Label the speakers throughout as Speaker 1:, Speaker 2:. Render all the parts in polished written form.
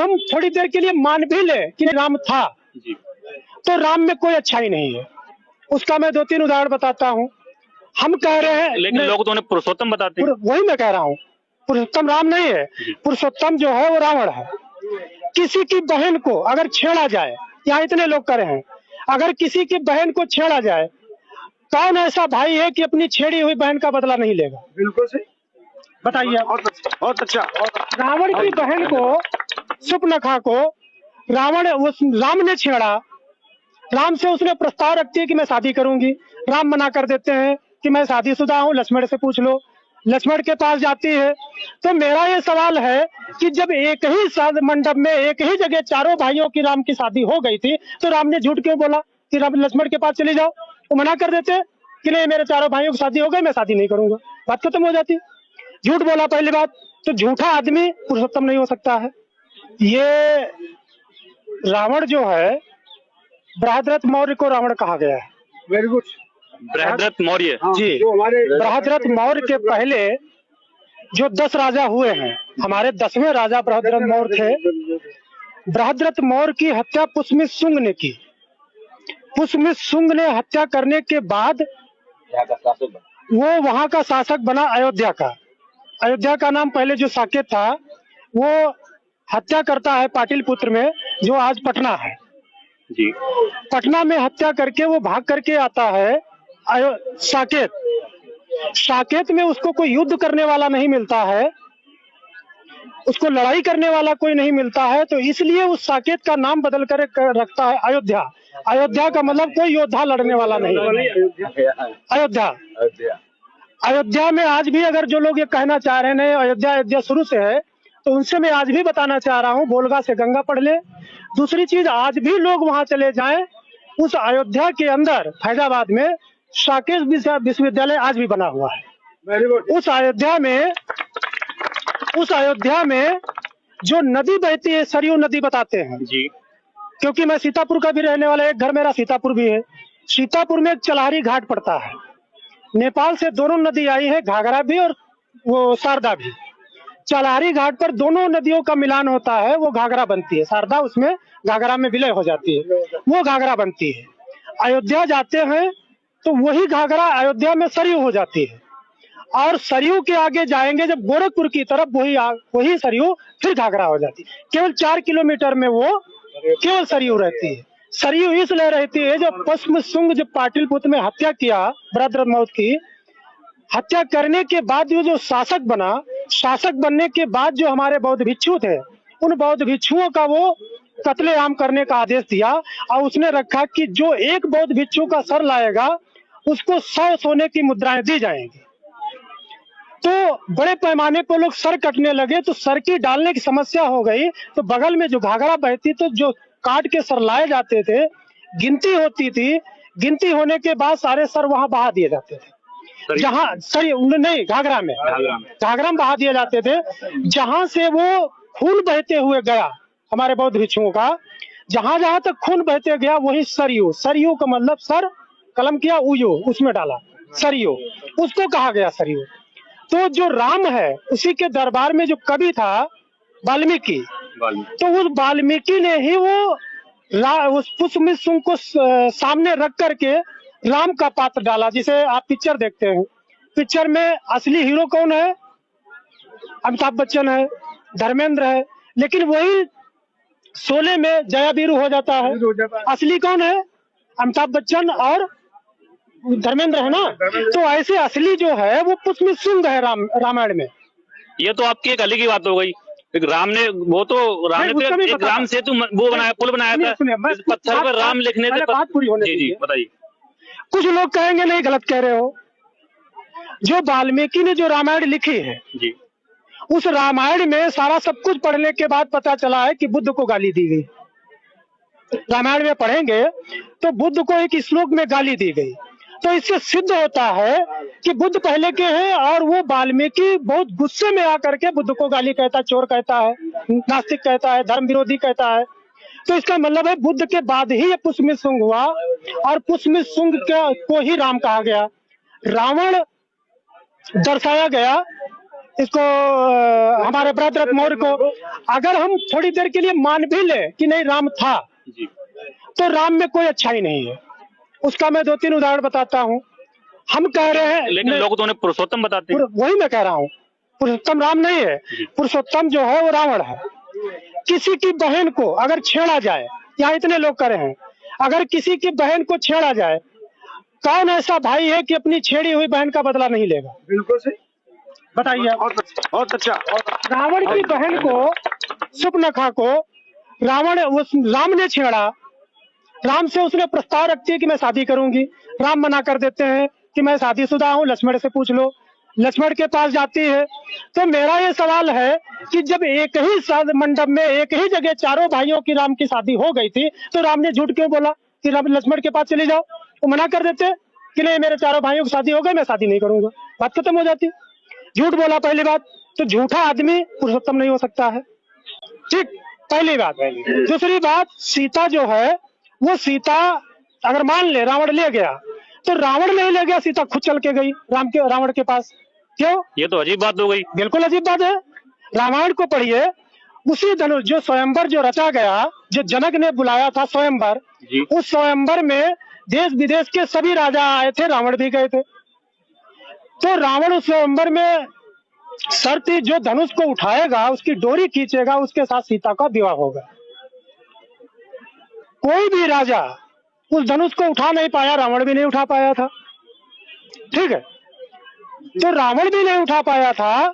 Speaker 1: हम थोड़ी देर के लिए मान भी ले कि राम था
Speaker 2: जी।
Speaker 1: तो राम में कोई अच्छाई नहीं है। उसका मैं 2-3 उदाहरण बताता हूँ। हम कह रहे हैं,
Speaker 2: लेकिन लोग तो उन्हें पुरुषोत्तम बताते हैं।
Speaker 1: वही मैं कह रहा हूँ, पुरुषोत्तम राम नहीं है, पुरुषोत्तम जो है वो रावण है। किसी की बहन को अगर छेड़ा जाए, यहाँ इतने लोग करे हैं, अगर किसी की बहन को छेड़ा जाए, कौन ऐसा भाई है कि अपनी छेड़ी हुई बहन का बदला नहीं लेगा?
Speaker 3: बिल्कुल सही,
Speaker 1: बताइए।
Speaker 3: बहुत अच्छा।
Speaker 1: रावण की बहन को, सुपनखा को राम ने छेड़ा। राम से उसने प्रस्ताव रखती है कि मैं शादी करूंगी। राम मना कर देते हैं कि मैं शादीशुदा हूँ, लक्ष्मण से पूछ लो। लक्ष्मण के पास जाती है। तो मेरा ये सवाल है कि जब एक ही मंडप में एक ही जगह चारों भाइयों की राम की शादी हो गई थी, तो राम ने झूठ क्यों बोला कि राम लक्ष्मण के पास चली जाओ? वो मना कर देते कि नहीं, मेरे चारों भाइयों की शादी हो गई, मैं शादी नहीं करूंगा, बात खत्म हो जाती। झूठ बोला पहली बात। तो झूठा आदमी पुरुषोत्तम नहीं हो सकता है। ये रावण जो है, बृहद्रथ मौर्य को रावण कहा गया है।
Speaker 3: Very good.
Speaker 2: बृहद्रथ मौर्य
Speaker 1: जी, बृहद्रथ मौर्य के पहले जो 10 राजा हुए हैं, हमारे 10वें राजा बृहद्रथ मौर्य थे। बृहद्रथ मौर्य की हत्या पुष्यमित्र शुंग ने की। पुष्यमित्र शुंग ने हत्या करने के बाद वो वहां का शासक बना अयोध्या का। अयोध्या का नाम पहले जो साकेत था, वो हत्या करता है पाटलिपुत्र में, जो आज पटना है।
Speaker 2: जी।
Speaker 1: पटना में हत्या करके वो भाग करके आता है साकेत। साकेत में उसको कोई युद्ध करने वाला नहीं मिलता है, उसको लड़ाई करने वाला कोई नहीं मिलता है, तो इसलिए उस साकेत का नाम बदल कर रखता है अयोध्या। अयोध्या का मतलब कोई योद्धा लड़ने वाला नहीं। अयोध्या। अयोध्या में आज भी अगर जो लोग ये कहना चाह रहे हैं अयोध्या शुरू से है, तो उनसे मैं आज भी बताना चाह रहा हूँ, बोलगा से गंगा पढ़ ले। दूसरी चीज, आज भी लोग वहां चले जाएं, उस अयोध्या के अंदर फैजाबाद में साकेत विश्वविद्यालय आज भी बना हुआ है। उस अयोध्या में जो नदी बहती है, सरयू नदी बताते हैं
Speaker 2: जी।
Speaker 1: क्योंकि मैं सीतापुर का भी रहने वाला, एक घर मेरा सीतापुर भी है। सीतापुर में एक चलहरी घाट पड़ता है। नेपाल से दोनों नदी आई है, घाघरा भी और वो शारदा भी। चलहरी घाट पर दोनों नदियों का मिलान होता है, वो घाघरा बनती है। शारदा उसमें घाघरा में विलय हो जाती है, वो घाघरा बनती है। अयोध्या जाते हैं तो वही घाघरा अयोध्या में सरयू हो जाती है, और सरयू के आगे जाएंगे जब गोरखपुर की तरफ, वही सरयू फिर घाघरा हो जाती है। केवल 4 किलोमीटर में वो केवल सरयू रहती है। सरयू इसलिए रहती है, जब पुष्यमित्र शुंग जब पाटलिपुत्र में हत्या किया, बृहद्रथ मौर्य की हत्या करने के बाद जो शासक बना, शासक बनने के बाद जो हमारे बौद्ध भिक्षु थे, उन बौद्ध भिक्षुओं का वो कत्लेआम करने का आदेश दिया, और उसने रखा कि जो एक बौद्ध भिक्षु का सर लाएगा उसको 100 सोने की मुद्राएं दी जाएंगी। तो बड़े पैमाने पर लोग सर कटने लगे, तो सर की डालने की समस्या हो गई, तो बगल में जो घाघरा बहती, तो जो काट के सर लाए जाते थे, गिनती होती थी, गिनती होने के बाद सारे सर वहां बहा दिए जाते थे। जहाँ सर नहीं, घाघरा में बहा दिए जाते थे। जहां से वो खून बहते हुए गया हमारे बौद्ध भिक्षुओं का, जहां जहां तक खून बहते गया वही सरयू। सरयू का मतलब सर कलम किया, उयो उसमें डाला, सरयू, उसको कहा गया सरयू। तो जो राम है, उसी के दरबार में जो कवि था वाल्मीकि, तो उस वाल्मीकि ने ही उस पुष्यमित्र शुंग को सामने रख करके राम का पात्र डाला। जिसे आप पिक्चर देखते हैं, पिक्चर में असली हीरो कौन है? अमिताभ बच्चन है, धर्मेंद्र है, लेकिन वही शोले में जया वीरू हो जाता है। असली कौन है? अमिताभ बच्चन और धर्मेंद्र है ना। तो ऐसे असली जो है वो पुष्यमित्र शुंग है रामायण में।
Speaker 2: ये तो आपकी एक अलग ही बात हो गई। राम ने एक राम सेतु वो बनाया, पुल बनाया था, पत्थर पर राम लिखने से।
Speaker 1: बात पूरी होने
Speaker 2: जी बताइए।
Speaker 1: कुछ लोग कहेंगे नहीं, गलत कह रहे हो। जो वाल्मीकि ने जो रामायण लिखी है
Speaker 2: जी,
Speaker 1: उस रामायण में सारा सब कुछ पढ़ने के बाद पता चला है कि बुद्ध को गाली दी गई। रामायण में पढ़ेंगे तो बुद्ध को एक श्लोक में गाली दी गई। तो इससे सिद्ध होता है कि बुद्ध पहले के हैं, और वो वाल्मीकि बहुत गुस्से में आकर के बुद्ध को गाली कहता है, चोर कहता है, नास्तिक कहता है, धर्म विरोधी कहता है। तो इसका मतलब है बुद्ध के बाद ही ये पुष्यमित्र शुंग हुआ, और पुष्यमित्र शुंग को ही राम कहा गया। रावण दर्शाया गया इसको हमारे भरतरथ मौर्य को अगर हम थोड़ी देर के लिए मान भी ले कि नहीं राम था, तो राम में कोई अच्छाई नहीं है। उसका मैं 2-3 उदाहरण बताता हूँ। हम कह रहे हैं,
Speaker 2: लेकिन लोग तो उन्हें पुरुषोत्तम बताते हैं।
Speaker 1: वही मैं कह रहा हूँ, पुरुषोत्तम राम नहीं है, पुरुषोत्तम जो है वो रावण है। किसी की बहन को अगर छेड़ा जाए, यहाँ इतने लोग करे हैं, अगर किसी की बहन को छेड़ा जाए, कौन ऐसा भाई है कि अपनी छेड़ी हुई बहन का बदला नहीं लेगा? बिल्कुल सही, बताइए। बहुत अच्छा। रावण की बहन को, सुपनखा को राम ने छेड़ा। राम से उसने प्रस्ताव रखती है कि मैं शादी करूंगी। राम मना कर देते हैं कि मैं शादीशुदा हूँ, लक्ष्मण से पूछ लो। लक्ष्मण के पास जाती है। तो मेरा ये सवाल है कि जब एक ही मंडप में एक ही जगह चारों भाइयों की राम की शादी हो गई थी, तो राम ने झूठ क्यों बोला कि लक्ष्मण के पास चले जाओ? वो मना कर देते कि नहीं, मेरे चारों भाइयों की शादी हो गई, मैं शादी नहीं करूंगा, बात खत्म हो जाती। झूठ बोला पहली बात, तो झूठा आदमी पुरुषोत्तम नहीं हो सकता है। ठीक, पहली बात। दूसरी बात, सीता जो है वो सीता अगर मान ले रावण ले गया, तो रावण नहीं ले गया, सीता खुद चल के गई रावण के पास। क्यों? ये तो अजीब बात हो गई। बिल्कुल अजीब बात है। रामायण को पढ़िए, उसी धनुष जो स्वयंवर जो रचा गया, जो जनक ने बुलाया था स्वयंवर, उस स्वयंवर में देश विदेश के सभी राजा आए थे, रावण भी गए थे। तो रावण उस स्वयंवर में शर्त थी, जो धनुष को उठाएगा, उसकी डोरी खींचेगा, उसके साथ सीता का विवाह होगा। कोई भी राजा उस धनुष को उठा नहीं पाया, रावण भी नहीं उठा पाया था। ठीक है, तो रावण भी नहीं उठा पाया था,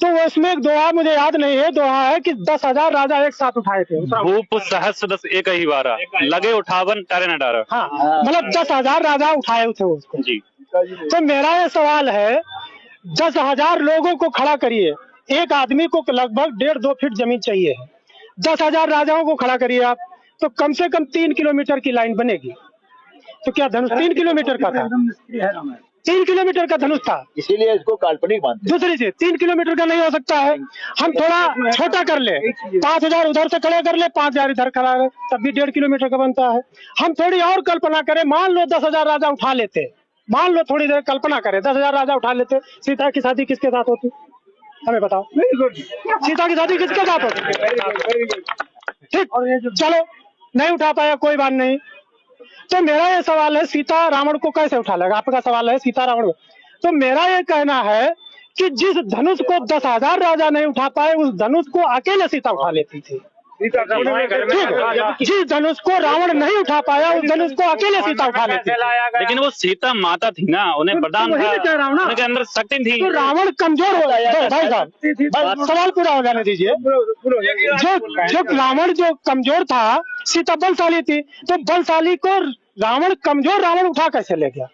Speaker 1: तो उसमें एक दोहा मुझे याद नहीं है, दोहा है कि 10,000 राजा एक साथ उठाए थे। भूप सहस्र दस एक ही बारा, लगे उठावन तारे न डारा। हाँ, मतलब 10,000 राजा उठाए थे उसको जी। तो मेरा ये सवाल है, 10,000 लोगों को खड़ा करिए, एक आदमी को लगभग 1.5-2 फीट जमीन चाहिए है। 10,000 राजाओं को खड़ा करिए आप, तो कम से कम 3 किलोमीटर की लाइन बनेगी। तो क्या धनुष 3 किलोमीटर का था? 3 किलोमीटर का धनुष था, इसीलिए इसको काल्पनिक मानते हैं। दूसरी चीज, 3 किलोमीटर का नहीं हो सकता है। हम थोड़ा छोटा कर ले, 5,000 उधर से खड़े कर ले, 5,000 इधर खड़ा है, तब भी 1.5 किलोमीटर का बनता है। हम थोड़ी और कल्पना करें, मान लो 10,000 राजा उठा लेते, मान लो थोड़ी देर कल्पना करें, 10,000 राजा उठा लेते, सीता की शादी किसके साथ होती? हमें बताओ, सीता की शादी किसके साथ होती? ठीक, चलो नहीं उठा पाया, कोई बात नहीं। तो मेरा ये सवाल है, सीता रावण को कैसे उठा लेगा? आपका सवाल है सीता रावण को। तो मेरा ये कहना है कि जिस धनुष को 10,000 राजा नहीं उठा पाए, उस धनुष को अकेले सीता उठा लेती थी। जिस धनुष को रावण नहीं उठा पाया, उस धनुष को अकेले सीता उठा लेती।
Speaker 2: लेकिन वो सीता माता थी ना, उन्हें वरदान था, उनके अंदर शक्ति थी।
Speaker 1: तो रावण कमजोर हो गया। भाई साहब, सवाल पूरा हो जाने दीजिए। जो रावण जो कमजोर था, सीता बलशाली थी, तो बलशाली को रावण कमजोर रावण उठा कैसे ले गया?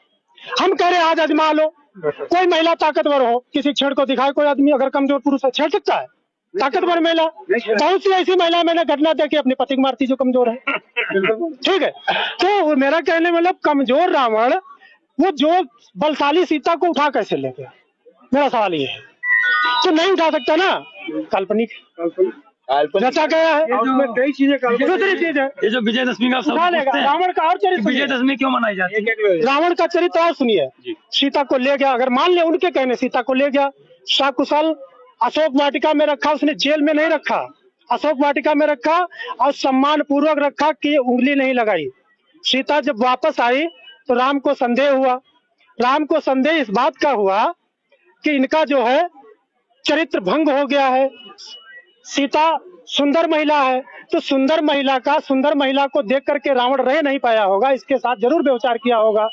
Speaker 1: हम कह रहे आज आजमा लो, कोई महिला ताकतवर हो, किसी छेड़ को दिखाए कोई आदमी, अगर कमजोर पुरुष है छेड़ सकता है? ताकतवर महिला, बहुत सी ऐसी महिला मैंने घटना देखी, अपने पति को मारती जो कमजोर है। ठीक है, तो मेरा कहने मतलब कमजोर रावण वो जो बलशाली सीता को उठा कैसे ले गया? मेरा सवाल ये है। तो नहीं उठा सकता ना, काल्पनिक रचा गया है। कई चीजें, दूसरी चीज है ये जो विजयदशमी का उठा लेगा रावण का। और चरित्र विजयदशमी क्यों मनाई जाती है? रावण का चरित्र और सुनिए। सीता को ले गया, अगर मान ले उनके कहने सीता को ले गया, सकुशल अशोक वाटिका में रखा, उसने जेल में नहीं रखा, अशोक वाटिका में रखा और सम्मान पूर्वक रखा कि उंगली नहीं लगाई। सीता जब वापस आई तो राम को संदेह हुआ। राम को संदेह इस बात का हुआ कि इनका जो है चरित्र भंग हो गया है। सीता सुंदर महिला है, तो सुंदर महिला को देख करके रावण रह नहीं पाया होगा, इसके साथ जरूर व्यभिचार किया होगा।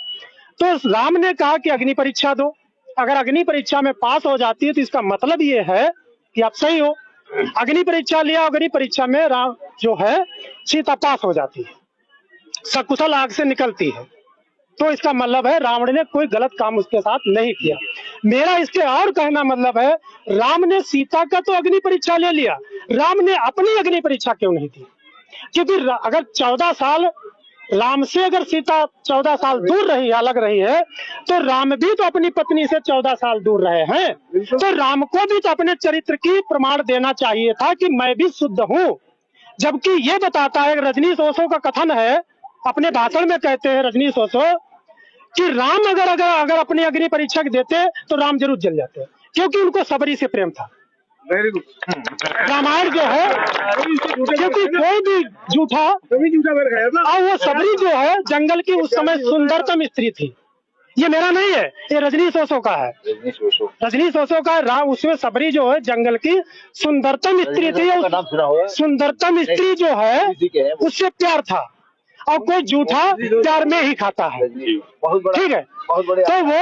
Speaker 1: तो राम ने कहा कि अग्नि परीक्षा दो, अगर अग्नि परीक्षा में पास हो जाती है तो इसका मतलब ये है कि आप सही हो। अग्नि परीक्षा लिया, अग्नि परीक्षा में राम जो है सीता पास हो जाती है, सकुशल आग से निकलती है, तो इसका मतलब है रावण ने कोई गलत काम उसके साथ नहीं किया। मेरा इसके और कहना मतलब है, राम ने सीता का तो अग्नि परीक्षा ले लिया, राम ने अपनी अग्नि परीक्षा क्यों नहीं दी? क्योंकि अगर 14 साल राम से अगर सीता 14 साल दूर रही, अलग रही है, तो राम भी तो अपनी पत्नी से 14 साल दूर रहे हैं, तो राम को भी तो अपने चरित्र की प्रमाण देना चाहिए था कि मैं भी शुद्ध हूँ। जबकि ये बताता है, रजनीश ओशो का कथन है, अपने भाषण में कहते हैं रजनीश ओशो कि राम अगर अपनी अग्नि परीक्षा देते तो राम जरूर जल जाते। क्योंकि उनको सबरी से प्रेम था। रामायण जो है, क्योंकि कोई भी झूठा, और वो सबरी जो है जंगल की उस समय सुंदरतम स्त्री थी। ये मेरा नहीं है, ये रजनीश ओशो का है। रजनीश ओशो का राम, उसमें सबरी जो है जंगल की सुंदरतम स्त्री थी। सुंदरतम स्त्री जो है उससे प्यार था, और कोई झूठा प्यार में ही खाता है। ठीक है, तो वो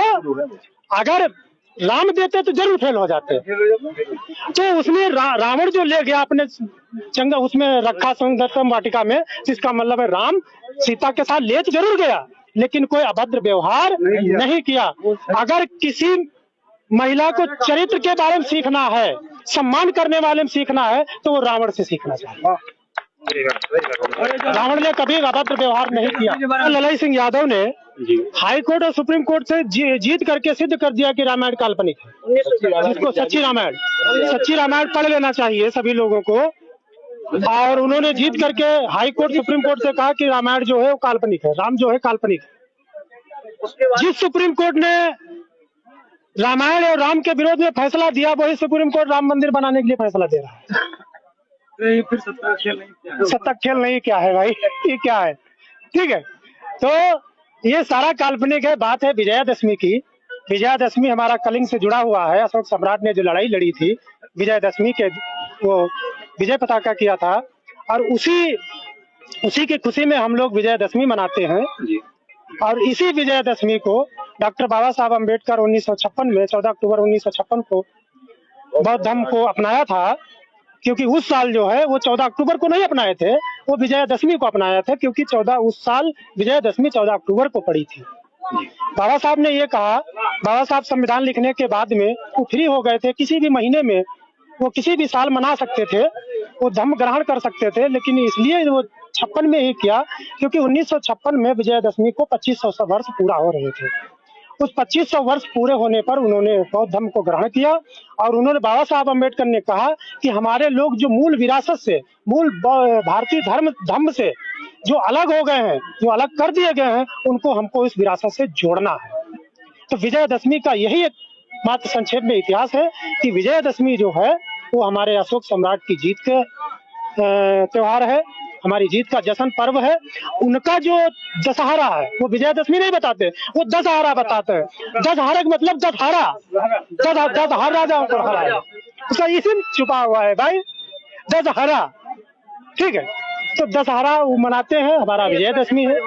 Speaker 1: अगर राम देते तो जरूर फेल हो जाते। तो उसने रावण जो ले गया अपने जंगल, उसमें रखा सुंदरतम वाटिका में, जिसका मतलब है राम सीता के साथ ले तो जरूर गया, लेकिन कोई अभद्र व्यवहार नहीं किया। अगर किसी महिला को चरित्र के बारे में सीखना है, सम्मान करने वाले में सीखना है, तो वो रावण से सीखना चाहिए। रावण ने कभी अभद्र व्यवहार नहीं किया। ललाई सिंह यादव ने हाई कोर्ट और सुप्रीम कोर्ट से जीत करके सिद्ध कर दिया कि रामायण काल्पनिक है। जिसको सच्ची रामायण पढ़ लेना चाहिए सभी लोगों को। और उन्होंने जीत करके हाई कोर्ट सुप्रीम कोर्ट से कहा कि रामायण जो है वो काल्पनिक है, राम जो है काल्पनिक है। जिस सुप्रीम कोर्ट ने रामायण और राम के विरोध में फैसला दिया, वही सुप्रीम कोर्ट राम मंदिर बनाने के लिए फैसला दे रहा है। फिर सत्ता खेल नहीं क्या है भाई, ये क्या है? ठीक है, तो ये सारा काल्पनिक है। बात है विजयादशमी की। विजयादशमी हमारा कलिंग से जुड़ा हुआ है। अशोक सम्राट ने जो लड़ाई लड़ी थी विजयादशमी के, वो विजय पताका किया था, और उसी की खुशी में हम लोग विजयादशमी मनाते हैं। और इसी विजयादशमी को डॉक्टर बाबा साहब अम्बेडकर 1956 में 14 अक्टूबर 1956 को बौद्ध धर्म को अपनाया था। क्योंकि उस साल जो है वो 14 अक्टूबर को नहीं अपनाए थे, वो विजयादशमी को अपनाया था, क्योंकि उस साल विजयादशमी 14 अक्टूबर को पड़ी थी। बाबा साहब ने ये कहा, बाबा साहब संविधान लिखने के बाद में वो फ्री हो गए थे, किसी भी महीने में वो किसी भी साल मना सकते थे, वो धर्म ग्रहण कर सकते थे, लेकिन इसलिए वो 56 में ही किया, क्योंकि 1956 में विजयादशमी को 2500 वर्ष पूरा हो रहे थे। उस 2500 वर्ष पूरे होने पर उन्होंने बौद्ध धर्म को ग्रहण किया। और उन्होंने, बाबा साहब अम्बेडकर ने कहा कि हमारे लोग जो मूल विरासत से, मूल भारतीय धर्म से जो अलग हो गए हैं, जो अलग कर दिए गए हैं, उनको हमको इस विरासत से जोड़ना है। तो विजयादशमी का यही एक मात्र संक्षेप में इतिहास है कि विजयादशमी जो है वो हमारे अशोक सम्राट की जीत के त्योहार है, हमारी जीत का जश्न पर्व है। उनका जो दशहरा है वो विजयादशमी नहीं बताते, वो दशहरा बताते हैं। दशहरा का मतलब दशहरा, 10 हर राजाओं को हराया, उसका इसी छुपा हुआ है भाई, दशहरा। ठीक है, तो दशहरा मनाते हैं, हमारा विजयादशमी है।